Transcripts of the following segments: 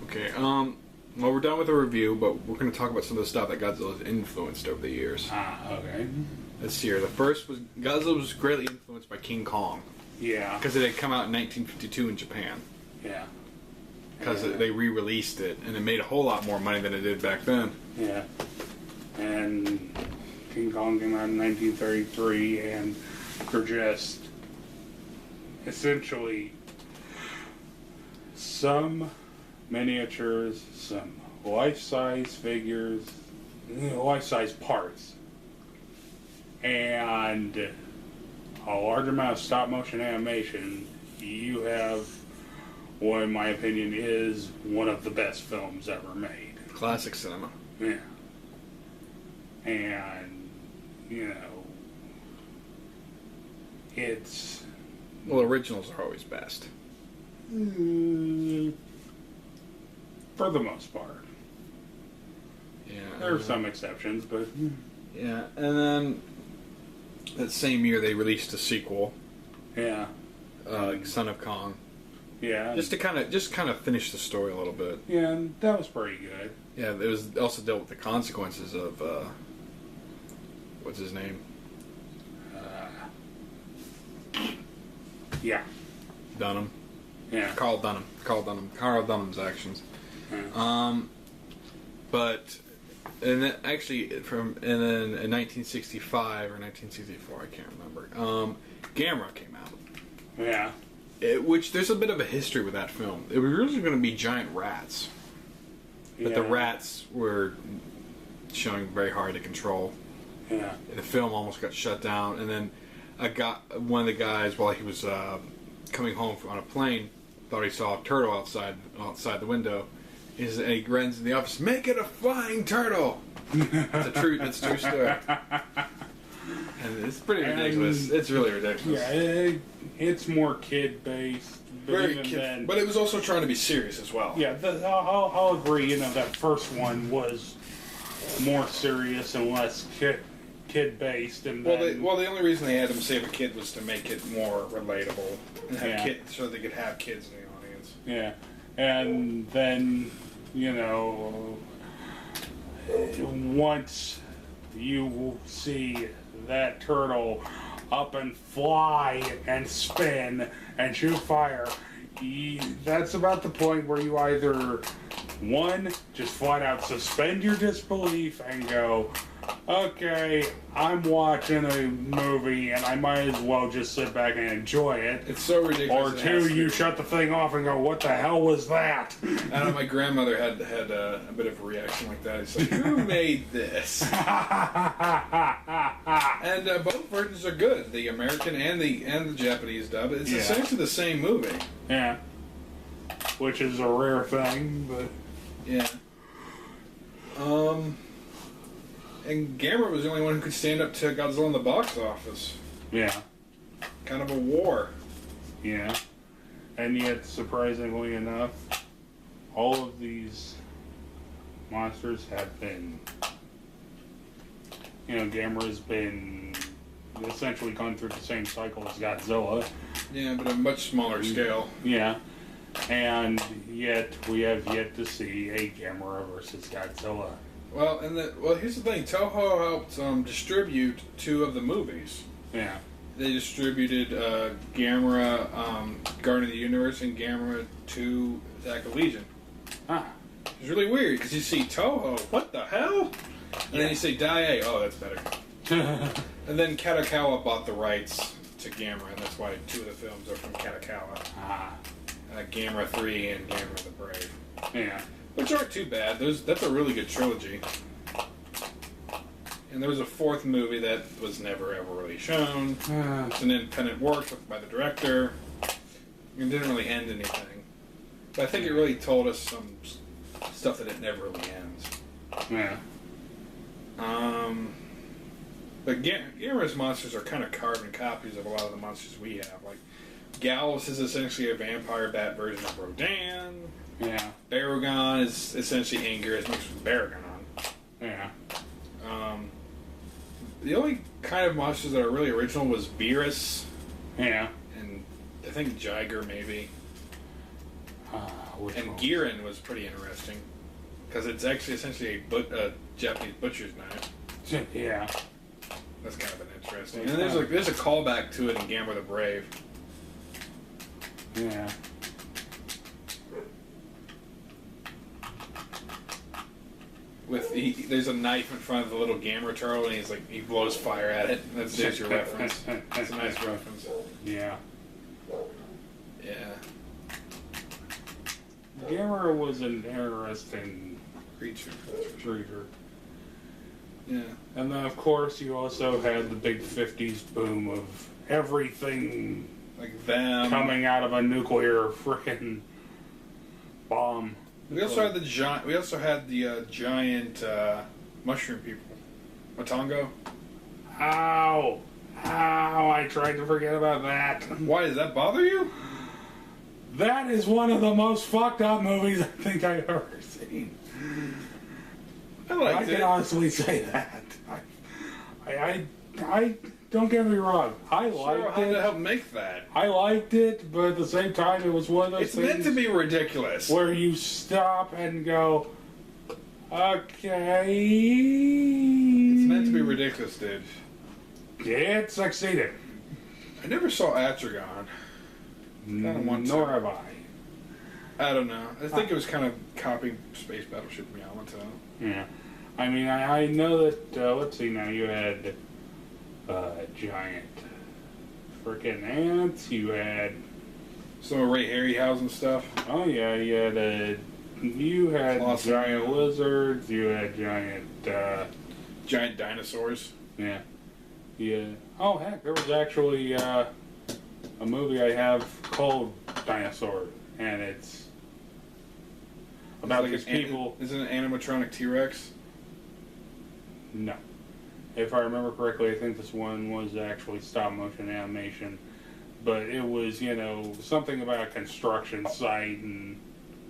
Okay, well, we're done with the review, but we're going to talk about some of the stuff that Godzilla's influenced over the years. Okay. Let's see here. The first was Godzilla was greatly influenced by King Kong. Yeah. Because it had come out in 1952 in Japan. Yeah. Because they re-released it, and it made a whole lot more money than it did back then. Yeah. And King Kong came out in 1933, and they're just essentially some miniatures, some life-size figures, life-size parts, and a large amount of stop-motion animation. You have what, in my opinion, is one of the best films ever made. Classic cinema. Yeah. And, you know, it's... Well, originals are always best. For the most part. Yeah. There are some exceptions, but... Yeah, and then that same year they released a sequel, Yeah. Son of Kong. Yeah. Just to kind of finish the story a little bit. Yeah, and that was pretty good. Yeah, it was also dealt with the consequences of what's his name? Yeah. Dunham. Yeah. Carl Dunham's actions. Yeah. But and then actually and then in 1965 or 1964, I can't remember. Gamera came out. Yeah. Which there's a bit of a history with that film. It was originally going to be giant rats, but the rats were showing very hard to control. Yeah. And the film almost got shut down, and then one of the guys, while he was coming home on a plane, thought he saw a turtle outside the window. And he runs in the office, "Make it a flying turtle!" It's a true story. And it's pretty ridiculous. It's really ridiculous. Yeah, it's more kid-based. Very kid, but it was also trying to be serious as well. Yeah, I'll agree. You know, that first one was more serious and less kid-based. And the only reason they had him save a kid was to make it more relatable and have kids, so they could have kids in the audience. Yeah, and then once you see that turtle up and fly and spin and shoot fire, that's about the point where you either, one, just flat out suspend your disbelief and go, okay, I'm watching a movie and I might as well just sit back and enjoy it. It's so ridiculous. Or two, you shut the thing off and go, what the hell was that? I know my grandmother had a bit of a reaction like that. It's like, who made this? And both versions are good. The American and the Japanese dub. It's essentially the same movie. Yeah. Which is a rare thing, but... Yeah. And Gamera was the only one who could stand up to Godzilla in the box office. Yeah. Kind of a war. Yeah. And yet, surprisingly enough, all of these monsters have been... Gamera's been essentially gone through the same cycle as Godzilla. Yeah, but a much smaller scale. Yeah. And yet, we have yet to see a Gamera versus Godzilla. Well, here's the thing. Toho helped distribute two of the movies. Yeah. They distributed Gamera, Guardian of the Universe, and Gamera 2, Attack of Legion. Ah. It's really weird, because you see Toho, what the hell? And then you say Daiei, oh, that's better. And then Kadokawa bought the rights to Gamera, and that's why two of the films are from Kadokawa. Ah. Gamera 3 and Gamera the Brave. Yeah. Which aren't too bad. That's a really good trilogy. And there was a fourth movie that was never ever really shown. It's an independent work by the director. It didn't really end anything. But I think it really told us some stuff that it never really ends. Yeah. But Gamera's monsters are kind of carbon copies of a lot of the monsters we have. Like, Gallus is essentially a vampire bat version of Rodan. Yeah. Baragon is essentially Anguirus mixed with Baragon. Yeah. The only kind of monsters that are really original was Beerus. Yeah. And I think Jiger, maybe. which And one? Giran was pretty interesting because it's actually essentially a Japanese butcher's knife. Yeah. That's kind of an interesting. And there's a callback to it in Gamera the Brave. Yeah. There's a knife in front of the little Gamera turtle, and he blows fire at it. There's your reference. It's a nice reference. Yeah. Yeah. Gamera was an interesting Creature. creature. Yeah. And then, of course, you also had the big 50s boom of everything Like them. coming out of a nuclear frickin' bomb. We also had the giant. We also had the giant mushroom people. Matango. Ow! Ow! I tried to forget about that. Why does that bother you? That is one of the most fucked up movies I think I've ever seen. I I liked can it. honestly say that. I don't get me wrong. I Sure, liked how to it. help make that? I liked it, but at the same time, it was one of those It's things meant to be ridiculous. where you stop and go, okay. It's meant to be ridiculous, dude. It succeeded. I never saw Atragon. Kinda want to. Nor have I. I don't know. I think it was kind of copying Space Battleship Yamato. Yeah. I mean, I know that, let's see now, you had giant freaking ants, you had, Some of Ray Harryhausen stuff. oh yeah, you had Colossus. giant lizards, you had giant, Giant dinosaurs. yeah. Oh heck, there was actually a movie I have called Dinosaur, and it's about It's these like people. Is it an animatronic T-Rex? No. If I remember correctly, I think this one was actually stop motion animation. But it was, something about a construction site and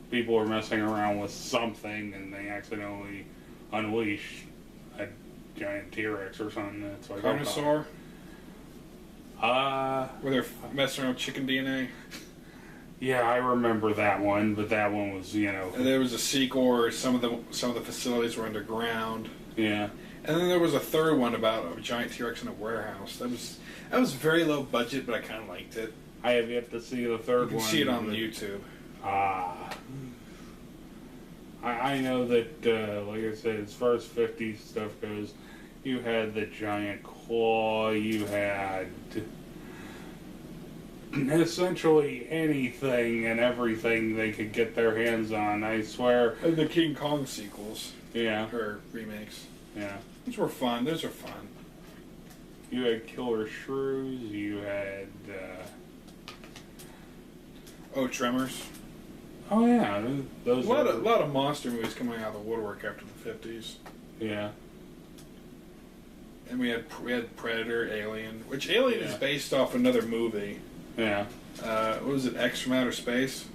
people were messing around with something and they accidentally unleashed a giant T-Rex or something. That's like, Carnosaur? Where they're messing around with chicken DNA? yeah, I remember that one, but that one was, And there was a sequel where some of the facilities were underground. yeah. And then there was a third one about a giant T-Rex in a warehouse. That was very low budget, but I kind of liked it. I have yet to see the third You one. can see it on YouTube. I know that, like I said, as far as 50s stuff goes, you had the giant claw, you had essentially anything and everything they could get their hands on, I swear. And the King Kong sequels, Yeah, or remakes. yeah. Those were fun. Those are fun. You had killer shrews, you had, Oh, Tremors. oh yeah, those A lot of monster movies coming out of the woodwork after the 50s. yeah. And we had Predator, Alien, which Alien is Yeah. based off another movie. Yeah. What was it? X from Outer Space.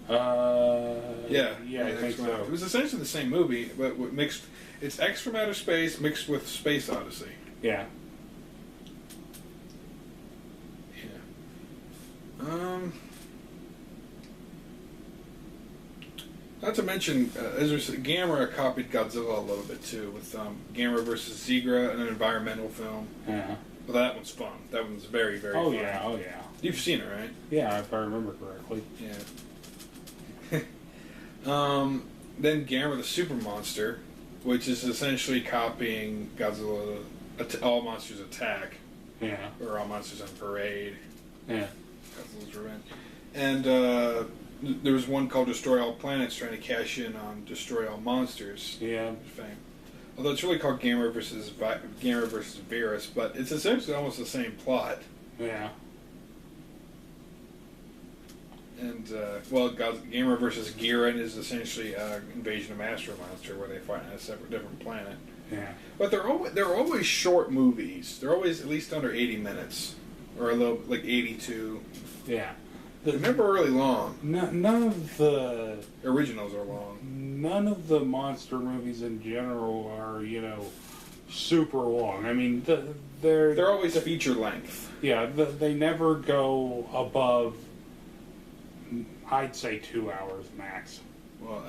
Yeah, I X think from so. Outer- It was essentially the same movie, but mixed. It's X from Outer Space mixed with Space Odyssey. Yeah. Yeah. Not to mention, Gamera copied Godzilla a little bit too, with Gamera versus Zigra, an environmental film. Yeah. Well, that one's fun. That one's very, very fun. Oh yeah. You've seen it, right? Yeah, if I remember correctly. Yeah. Then Gamera the Super Monster, which is essentially copying Godzilla, All Monsters Attack, Yeah. or All Monsters on Parade, Yeah. Godzilla's Revenge. And there was one called Destroy All Planets, trying to cash in on Destroy All Monsters Yeah. fame. Although it's really called Gamera versus Virus, but it's essentially almost the same plot. Yeah. And Gamera versus Giran is essentially Invasion of Astro Monster, where they fight on a different planet. Yeah. But they're always short movies. They're always at least under 80 minutes, or a little like 82. Yeah. They're never really long. None of the Originals are long. monster movies in general are super long. I mean they're always feature length. yeah they never go above. I'd say 2 hours max. Well,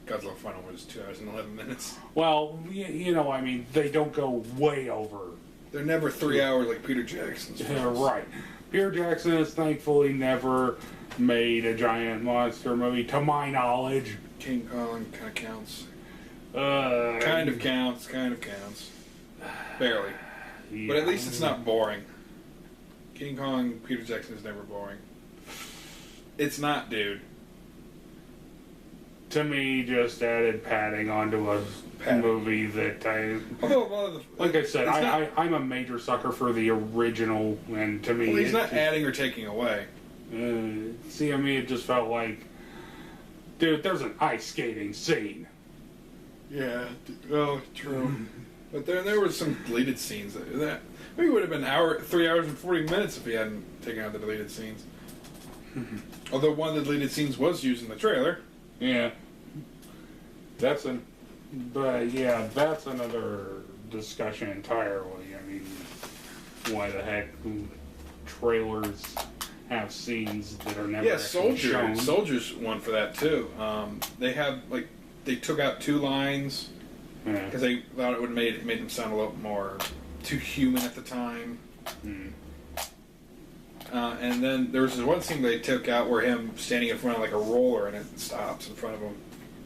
Godzilla Final was 2 hours and 11 minutes. Well, I mean, they don't go way over. They're never 3 hours like Peter Jackson's films. Right. Peter Jackson has thankfully never made a giant monster movie, to my knowledge. King Kong kind of counts. Kind of counts. Barely. Yeah. But at least it's not boring. King Kong, Peter Jackson is never boring. It's not, dude. To me, just added padding onto a movie that Although a lot of the, like I said, I'm a major sucker for the original, and to me, well, he's not adding or taking away. See, I mean, it just felt like, dude, there's an ice skating scene. Yeah, well, true. But there were some deleted scenes. That maybe would have been 3 hours and 40 minutes if he hadn't taken out the deleted scenes. Although one of the deleted scenes was used in the trailer. Yeah, that's another discussion entirely. I mean, why the heck trailers have scenes that are never shown? Soldiers won for that too. They took out 2 lines because they thought it would made them sound a little more too human at the time. And then there was this one scene they took out where him standing in front of like a roller and it stops in front of him.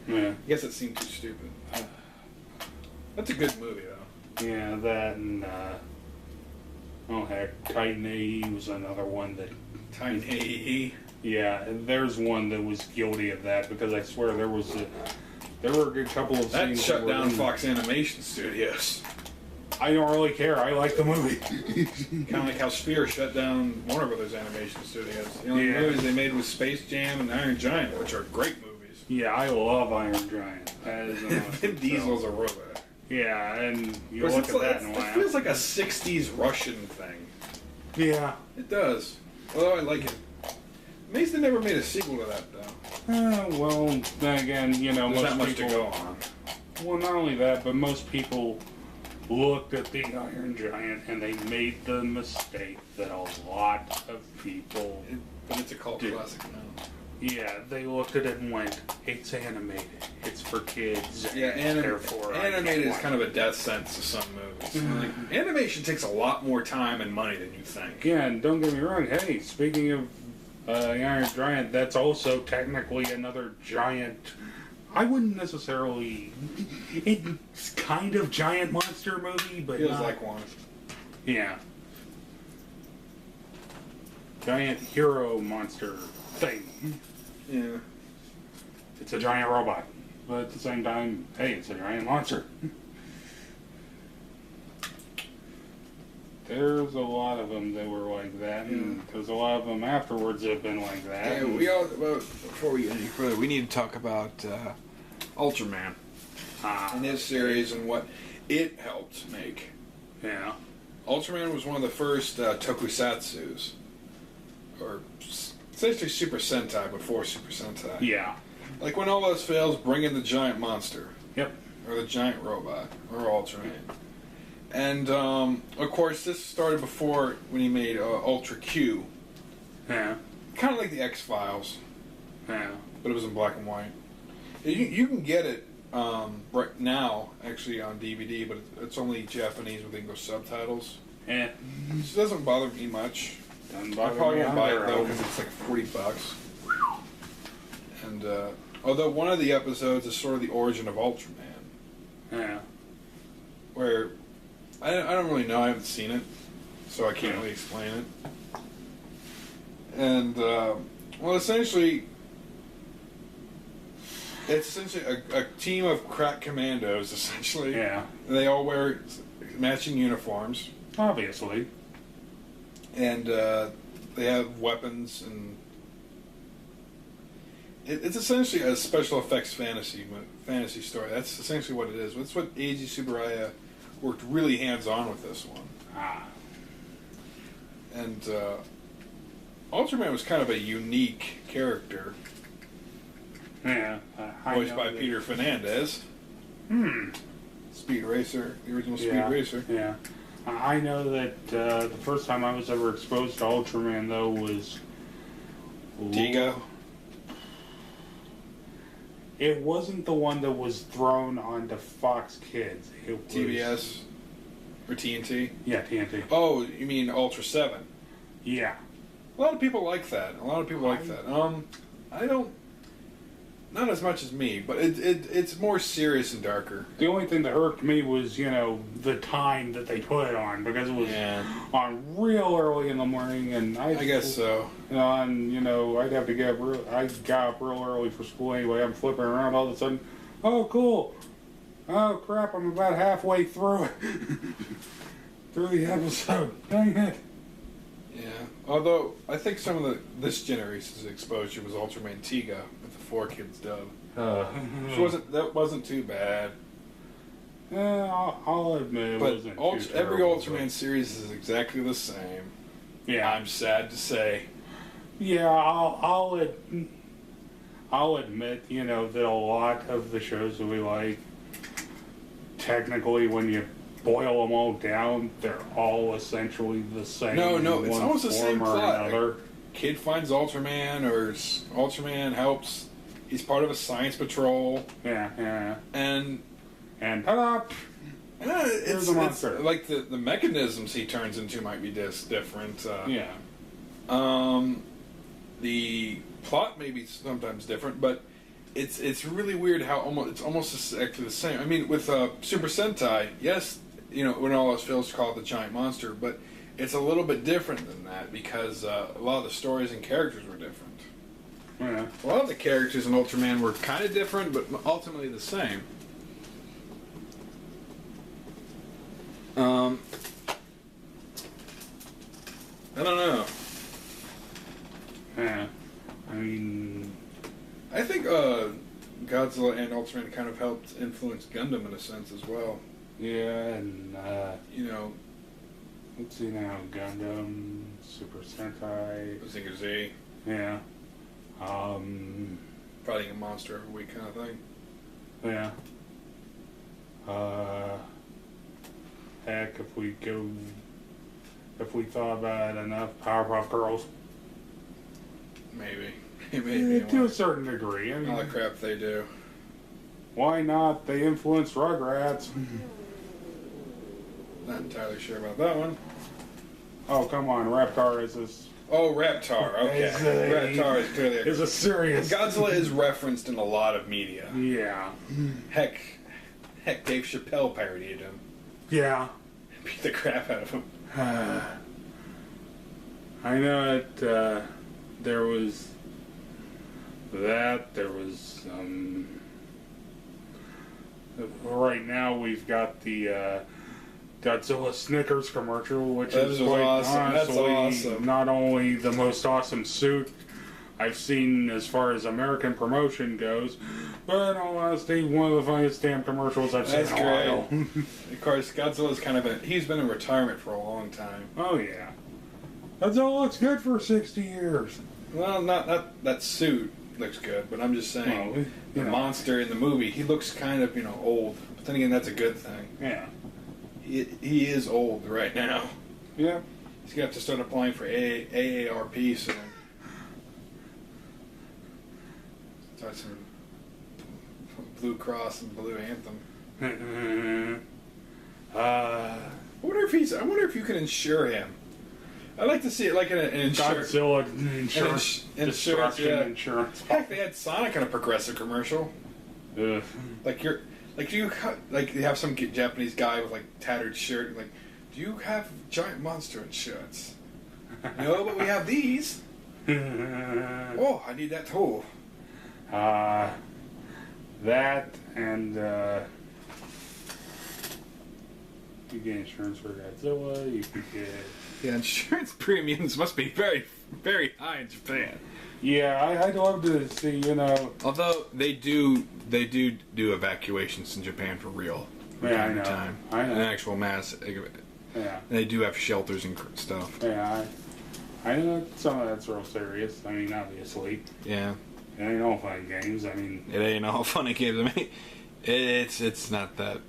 Yeah. I guess it seemed too stupid. That's a good movie though. Yeah, that and oh heck, Titan AE was another one that. Titan AE. Yeah, there's one that was guilty of that because I swear there were a good couple of that scenes shut down Fox Animation Studios. I don't really care. I like the movie. Kind of like how Sphere shut down Warner Brothers Animation Studios. The only movies they made was Space Jam and Iron Giant, which are great movies. Yeah, I love Iron Giant. That is Vin Diesel's a robot. Yeah, and you look at that and it feels like a 60s Russian thing. Yeah. It does. Although I like it. Amazed they never made a sequel to that, though. Well, then again, there's most not much people, to go on. Well, not only that, but most people looked at the Iron Giant and they made the mistake that a lot of people But it's a cult classic now. Yeah, they looked at it and went, it's animated. It's for kids. Yeah, therefore animated is kind of a death sentence to some movies. Like, animation takes a lot more time and money than you think. Yeah, and don't get me wrong. Hey, speaking of Iron Giant, that's also technically another giant. I wouldn't necessarily. It's kind of giant monster movie, but Feels not, like one. Yeah. Giant hero monster thing. Yeah. It's a giant robot, but at the same time, hey, it's a giant monster. There's a lot of them that were like that, and there's a lot of them afterwards that have been like that. Yeah, before we get any further, we need to talk about Ultraman and his series and what it helped make. Yeah. Ultraman was one of the first tokusatsus, or essentially Super Sentai before Super Sentai. Yeah. Like when all else fails, bring in the giant monster. Yep. Or the giant robot, or Ultraman. And, of course, this started before when he made Ultra Q. Yeah. Kind of like the X-Files. Yeah. But it was in black and white. You can get it right now, actually, on DVD, but it's only Japanese with English subtitles. Yeah. It doesn't bother me much. Doesn't I bother probably me won't buy it, either. though, because it's like $40. And, although one of the episodes is sort of the origin of Ultraman. Yeah. Where... I don't really know. I haven't seen it, so I can't really explain it. And well, essentially, it's essentially a team of crack commandos. Essentially, Yeah. They all wear matching uniforms, Obviously. and they have weapons, and it's essentially a special effects fantasy story. That's essentially what it is. That's what Eiji Tsuburaya worked really hands-on with this one. And Ultraman was kind of a unique character, Yeah. voiced by Peter Fernandez. Speed Racer, the original Speed Racer. Yeah. I know that the first time I was ever exposed to Ultraman, though, was... Digo? It wasn't the one that was thrown onto Fox Kids. It was, TBS or TNT. Yeah, TNT. Oh, you mean Ultra 7? Yeah. A lot of people like that. I don't. Not as much as me, but it's more serious and darker. The only thing that irked me was, the time that they put it on, because it was on real early in the morning, and I guess so. I'd have to I got up real early for school anyway. I'm flipping around all of a sudden. Oh, cool. Oh, crap, I'm about halfway through it. through the episode. Dang it. Yeah. Although, I think some of this generation's exposure was Ultraman Tiga with the 4Kids dub. That wasn't too bad. I'll admit it wasn't too every terrible, Ultraman series is exactly the same. Yeah. I'm sad to say. Yeah, I'll admit, that a lot of the shows that we like, technically, when you boil them all down, they're all essentially the same. No, it's almost the same plot. Another. Kid finds Ultraman, or Ultraman helps. He's part of a science patrol. Yeah. And ta-da! It's a monster. like the mechanisms he turns into might be different. Yeah. The plot may be sometimes different, but it's really weird how it's almost exactly the same. I mean, with Super Sentai, yes, when all else fails, call it the giant monster, but it's a little bit different than that because a lot of the stories and characters were different. Yeah. A lot of the characters in Ultraman were kind of different, but ultimately the same. I don't know. Yeah. I think Godzilla and Ultraman kind of helped influence Gundam in a sense as well. Yeah, and let's see now, Gundam, Super Sentai, Mazinger Z, yeah, fighting a monster every week kind of thing. Yeah. Heck, if we thought about it enough, Powerpuff Girls. Maybe. To a certain degree. I mean, all the crap they do. Why not? They influenced Rugrats. Not entirely sure about that one. Oh, come on. Reptar is this. Oh, Reptar. Okay. Reptar is clearly is a serious. Godzilla is referenced in a lot of media. Yeah. Heck, Dave Chappelle parodied him. Yeah. Beat the crap out of him. I know that there was that. There was right now we've got the Godzilla Snickers commercial, which is quite awesome. That's awesome. Not only the most awesome suit I've seen as far as American promotion goes, but in all honesty, one of the funniest damn commercials I've seen in a while. Of course, Godzilla's he's been in retirement for a long time. Oh yeah. Godzilla looks good for 60 years. Well, not that suit looks good, but I'm just saying the monster in the movie, he looks kind of old. But then again, that's a good thing. Yeah. He is old right now. Yeah. He's gonna have to start applying for AARP soon. Start some Blue Cross and Blue Anthem. I wonder if you can insure him. I'd like to see it like an insurance. Godzilla insurance. Insurance. Heck, they had Sonic in a Progressive commercial. Ugh. You have some Japanese guy with tattered shirt. Do you have giant monster insurance? No, but we have these. Oh, I need that too. That and you get insurance for Godzilla. You could get. Yeah, insurance premiums must be very, very high in Japan. Yeah, I'd love to see, Although they do evacuations in Japan for real. From time to time. I know. An actual mass. Yeah. They do have shelters and stuff. Yeah, I know some of that's real serious. I mean, obviously. Yeah. It ain't all fun games. I mean. It ain't all fun and games. I mean, it's not that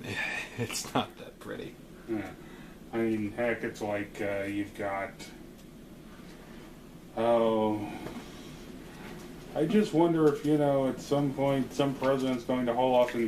pretty. Yeah. I mean, heck, it's like you've got I just wonder if, at some point, some president's going to haul off and